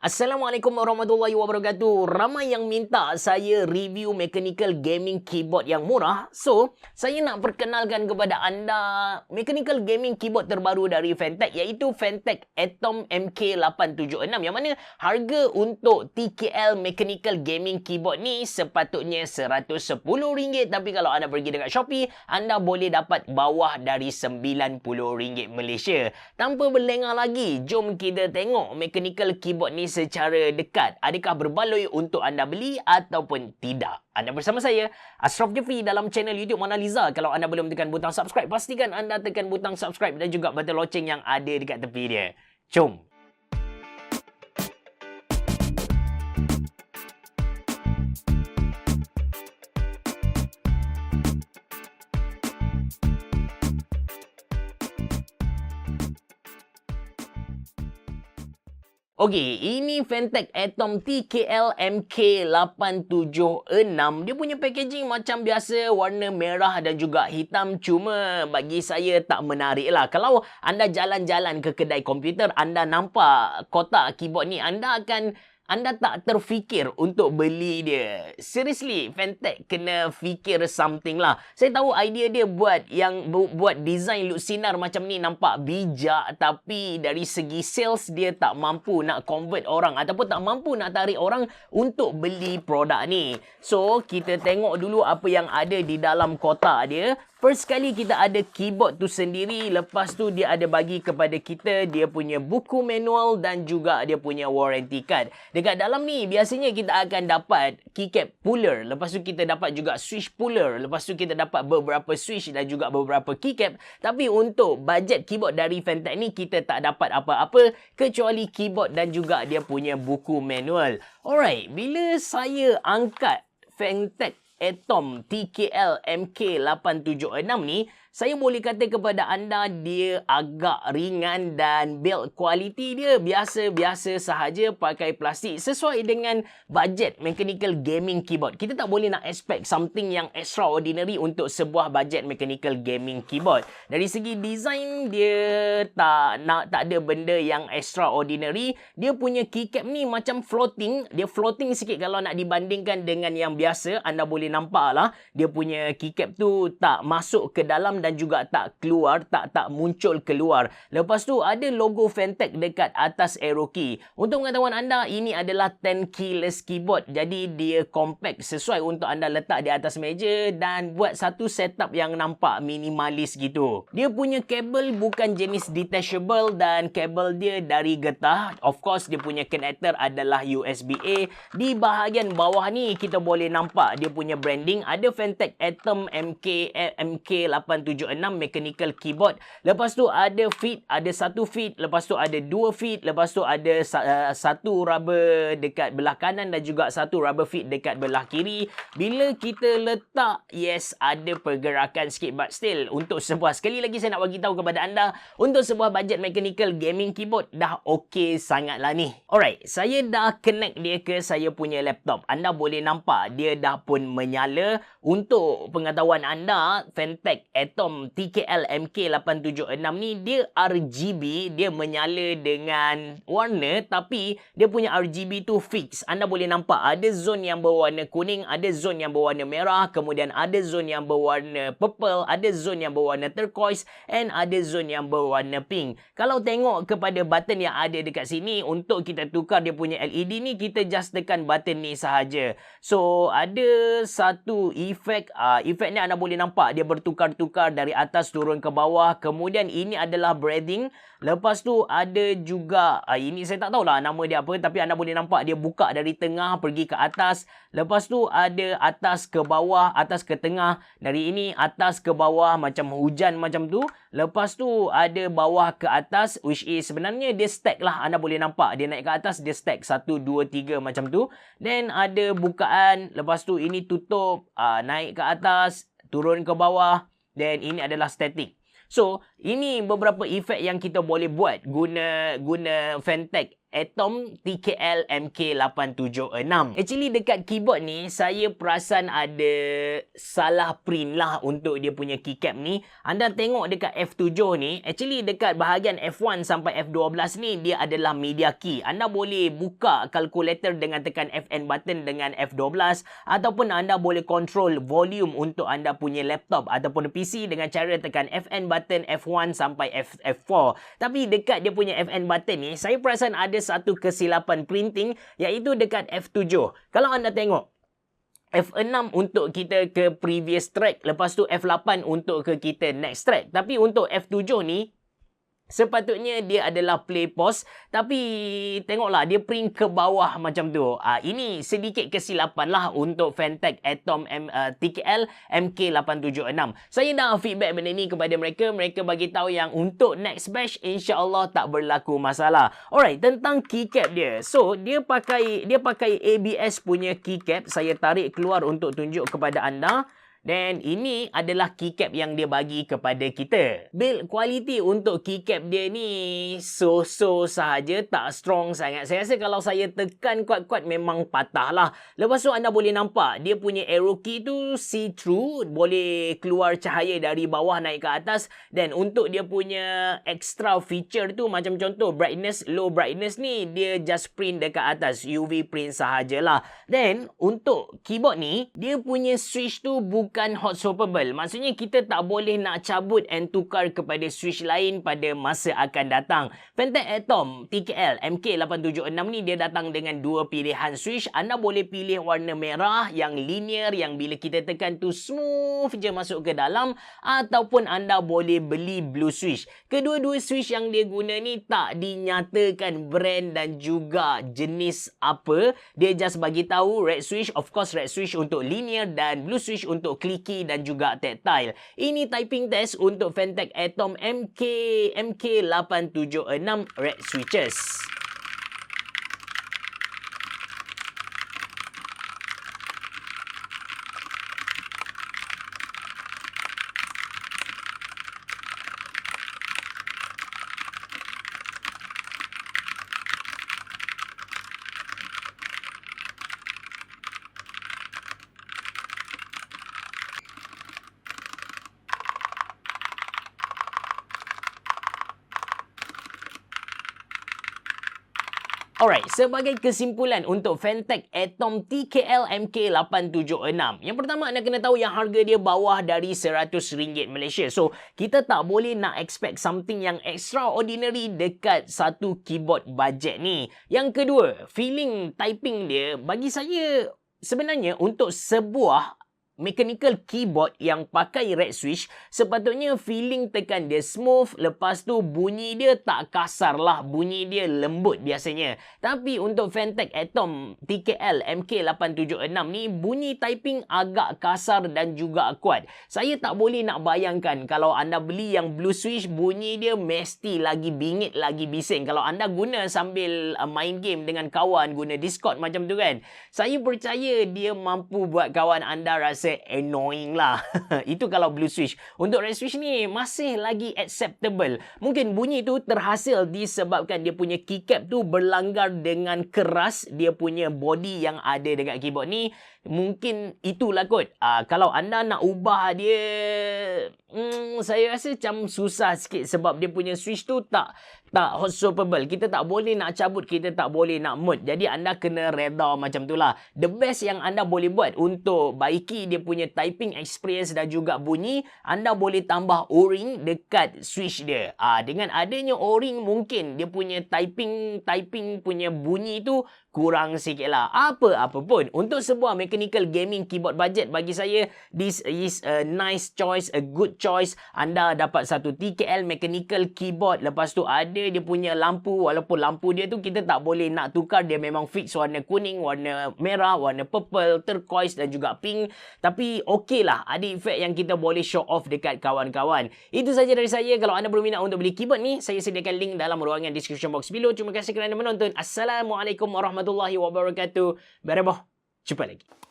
Assalamualaikum warahmatullahi wabarakatuh. Ramai yang minta saya review mechanical gaming keyboard yang murah. So, saya nak perkenalkan kepada anda mechanical gaming keyboard terbaru dari Fantech, iaitu Fantech Atom MK876, yang mana harga untuk TKL mechanical gaming keyboard ni sepatutnya RM110, tapi kalau anda pergi dekat Shopee, anda boleh dapat bawah dari RM90 Malaysia. Tanpa berlengah lagi, jom kita tengok mechanical keyboard ni secara dekat. Adakah berbaloi untuk anda beli ataupun tidak? Anda bersama saya, Ashraf Jeffrey, dalam channel YouTube Mona Lisa. Kalau anda belum tekan butang subscribe, pastikan anda tekan butang subscribe dan juga butang loceng yang ada dekat tepi dia. Jom! Okey, ini Fantech Atom TKL MK876. Dia punya packaging macam biasa, warna merah dan juga hitam. Cuma bagi saya tak menarik lah. Kalau anda jalan-jalan ke kedai komputer, anda nampak kotak keyboard ni, anda tak terfikir untuk beli dia. Seriously, Fantech kena fikir something lah. Saya tahu idea dia buat design look sinar macam ni nampak bijak, tapi dari segi sales dia tak mampu nak convert orang ataupun tak mampu nak tarik orang untuk beli produk ni. So, kita tengok dulu apa yang ada di dalam kotak dia. First kali kita ada keyboard tu sendiri, lepas tu dia ada bagi kepada kita dia punya buku manual dan juga dia punya warranty card. Dekat dalam ni biasanya kita akan dapat keycap puller, lepas tu kita dapat juga switch puller, lepas tu kita dapat beberapa switch dan juga beberapa keycap. Tapi untuk bajet keyboard dari Fantech ni kita tak dapat apa-apa kecuali keyboard dan juga dia punya buku manual. Alright, bila saya angkat Fantech Atom TKL MK876 ni, saya boleh kata kepada anda dia agak ringan dan build quality dia biasa-biasa sahaja, pakai plastik sesuai dengan bajet mechanical gaming keyboard. Kita tak boleh nak expect something yang extraordinary untuk sebuah bajet mechanical gaming keyboard. Dari segi design dia tak ada benda yang extraordinary. Dia punya keycap ni macam floating. Dia floating sikit kalau nak dibandingkan dengan yang biasa. Anda boleh nampak lah dia punya keycap tu tak masuk ke dalam dan juga tak keluar, tak muncul keluar. Lepas tu ada logo Fantech dekat atas arrow key. Untuk pengetahuan anda, ini adalah 10 keyless keyboard. Jadi dia compact, sesuai untuk anda letak di atas meja dan buat satu setup yang nampak minimalis gitu. Dia punya kabel bukan jenis detachable dan kabel dia dari getah. Of course, dia punya connector adalah USB-A. Di bahagian bawah ni kita boleh nampak dia punya branding. Ada Fantech Atom MK876 mechanical keyboard. Lepas tu ada feet, ada satu feet, lepas tu ada dua feet, lepas tu ada satu rubber dekat belah kanan dan juga satu rubber feet dekat belah kiri. Bila kita letak, yes, ada pergerakan sikit, but still untuk sebuah, sekali lagi saya nak bagi tahu kepada anda, untuk sebuah bajet mechanical gaming keyboard dah okey sangat lah ni. Alright, saya dah connect dia ke saya punya laptop. Anda boleh nampak dia dah pun menyala. Untuk pengetahuan anda, Fantech Atom TKL MK876 ni dia RGB, dia menyala dengan warna, tapi dia punya RGB tu fix. Anda boleh nampak ada zone yang berwarna kuning, ada zone yang berwarna merah, kemudian ada zone yang berwarna purple, ada zone yang berwarna turquoise, and ada zone yang berwarna pink. Kalau tengok kepada button yang ada dekat sini, untuk kita tukar dia punya LED ni, kita just tekan button ni sahaja. So, ada satu efek ni anda boleh nampak dia bertukar-tukar dari atas turun ke bawah. Kemudian ini adalah breathing. Lepas tu ada juga ini saya tak tahulah nama dia apa, tapi anda boleh nampak dia buka dari tengah pergi ke atas. Lepas tu ada atas ke bawah, atas ke tengah. Dari ini atas ke bawah macam hujan macam tu. Lepas tu ada bawah ke atas, which is sebenarnya dia stack lah. Anda boleh nampak dia naik ke atas, dia stack 1, 2, 3 macam tu. Then ada bukaan. Lepas tu ini tutup, naik ke atas, turun ke bawah. Dan ini adalah static. So, ini beberapa efek yang kita boleh buat guna Fantech Atom TKL MK876. Actually dekat keyboard ni saya perasan ada salah print lah untuk dia punya keycap ni. Anda tengok dekat F7 ni, actually dekat bahagian F1 sampai F12 ni dia adalah media key. Anda boleh buka calculator dengan tekan FN button dengan F12 ataupun anda boleh control volume untuk anda punya laptop ataupun PC dengan cara tekan FN button F1 sampai F4. Tapi dekat dia punya FN button ni, saya perasan ada satu kesilapan printing iaitu dekat F7. Kalau anda tengok F6 untuk kita ke previous track, lepas tu F8 untuk ke kita next track. Tapi untuk F7 ni sepatutnya dia adalah play pause, tapi tengoklah dia print ke bawah macam tu. Ini sedikit kesilapan lah untuk Phanteks Atom TKL MK876. Saya dah feedback benda ni kepada mereka. Mereka bagi tahu yang untuk next batch insya-Allah tak berlaku masalah. Alright, tentang keycap dia. So dia pakai ABS punya keycap. Saya tarik keluar untuk tunjuk kepada anda. Dan ini adalah keycap yang dia bagi kepada kita. Build quality untuk keycap dia ni so-so sahaja, tak strong sangat. Saya rasa kalau saya tekan kuat-kuat memang patah lah. Lepas tu anda boleh nampak dia punya arrow key tu see-through, boleh keluar cahaya dari bawah naik ke atas. Dan untuk dia punya extra feature tu macam contoh brightness, low brightness ni dia just print dekat atas, UV print sahajalah. Dan untuk keyboard ni dia punya switch tu bukan hot swappable. Maksudnya kita tak boleh nak cabut and tukar kepada switch lain pada masa akan datang. Phanteks Atom TKL MK876 ni dia datang dengan dua pilihan switch. Anda boleh pilih warna merah yang linear, yang bila kita tekan tu smooth je masuk ke dalam, ataupun anda boleh beli blue switch. Kedua-dua switch yang dia guna ni tak dinyatakan brand dan juga jenis apa. Dia just bagi tahu red switch, of course red switch untuk linear dan blue switch untuk clicky dan juga tactile. Ini typing test untuk Phanteks Atom MK876 red switches. Alright, sebagai kesimpulan untuk Phanteks Atom TKL MK876. Yang pertama anda kena tahu yang harga dia bawah dari RM100 Malaysia. So, kita tak boleh nak expect something yang extraordinary dekat satu keyboard budget ni. Yang kedua, feeling typing dia bagi saya sebenarnya untuk sebuah mechanical keyboard yang pakai red switch, sepatutnya feeling tekan dia smooth, lepas tu bunyi dia tak kasar lah, bunyi dia lembut biasanya. Tapi untuk Phanteks Atom TKL MK876 ni, bunyi typing agak kasar dan juga kuat. Saya tak boleh nak bayangkan kalau anda beli yang blue switch, bunyi dia mesti lagi bingit, lagi bising. Kalau anda guna sambil main game dengan kawan, guna Discord macam tu kan, saya percaya dia mampu buat kawan anda rasa annoying lah. Itu kalau blue switch. Untuk red switch ni masih lagi acceptable. Mungkin bunyi tu terhasil disebabkan dia punya keycap tu berlanggar dengan keras dia punya body yang ada dekat keyboard ni. Mungkin itulah kot. Kalau anda nak ubah dia, saya rasa macam susah sikit sebab dia punya switch tu tak hot swappable. Kita tak boleh nak cabut, kita tak boleh nak mode. Jadi anda kena reda macam tu lah. The best yang anda boleh buat untuk baiki dia punya typing experience dan juga bunyi, anda boleh tambah O-ring dekat switch dia. Dengan adanya O-ring, mungkin dia punya typing punya bunyi tu kurang sikit lah. Apa pun, untuk sebuah mechanical gaming keyboard budget, bagi saya this is a nice choice, a good choice. Anda dapat satu TKL mechanical keyboard, lepas tu ada dia punya lampu, walaupun lampu dia tu kita tak boleh nak tukar, dia memang fix warna kuning, warna merah, warna purple, turquoise dan juga pink. Tapi okey lah, ada efek yang kita boleh show off dekat kawan-kawan. Itu saja dari saya. Kalau anda berminat untuk beli keyboard ni, saya sediakan link dalam ruangan description box below. Terima kasih kerana menonton. Assalamualaikum warahmatullahi wabarakatuh. Berabah. Jumpa lagi.